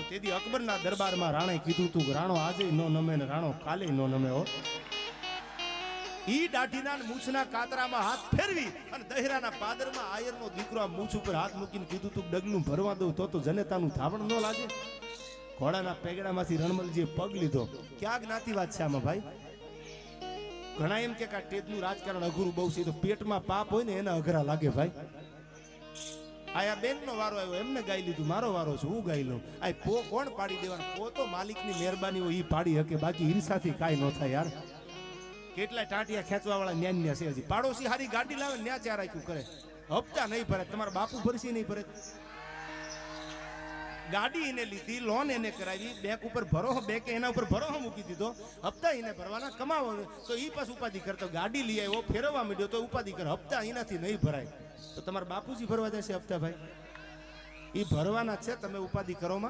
તેથી અકબરના દરબારમાં રાણે કીધું તું રાણો આજે નો નમે ને રાણો કાલે નો નમે હો. ઈ દાઢીના મૂછના કાતરામાં હાથ ફેરવી અને દહેરાના પાદરમાં આયરનો દીકરો આ મૂછ ઉપર હાથ મૂકીને કીધું તું ડગલું ભરવા દઉં તો જનેતાનું ધાવણ ન લાગે. ઘોડાના પેગડામાંથી રણમલજીએ પગ લીધો. ક્યાં જ્ઞાતિવાદ છે આમાં ભાઈ? ઘણા એમ કે ટેજનું રાજકારણ અઘરું બહુ છે, તો પેટમાં પાપ હોય ને એના અઘરા લાગે ભાઈ. આયા બેન નો વારો આવ્યો, એમને ગાઈ લીધું, મારો વારો છે, હું ગાઈ લઉં. આ પો કોણ પાડી દેવાનું? પો તો માલિકની મહેરબાની હોય ઈ પાડી શકે, બાકી ઈર્ષાથી કાંઈ ન થાય યાર. કેટલા ટાંટિયા ખેંચવા વાળા ન્યા છે હજી. પાડોશી હારી ગાડી લાવે ન્યા ચાર રાખ્યું કરે, હપ્તા નહીં ભરે. તમારા બાપુ ભરસી નહીં ભરે. ગાડી એને લીધી, લોન એને કરાવી, બેંક ઉપર ભરોહો, બેંકે એના ઉપર ભરોહો મૂકી દીધો, હપ્તા એને ભરવાના, કમાવાનો. તો ઈ પાછું ઉપાધિ કરતો, ગાડી લઈ આવ્યો, ફેરવવા માંડ્યો તો ઉપાધિ કરે, હપ્તા એનાથી નહીં ભરાય. તો તમારા બાપુજી ભરવા જશે હપ્તા ભાઈ? ઈ ભરવાના છે, તમે ઉપાધિ કરો માં.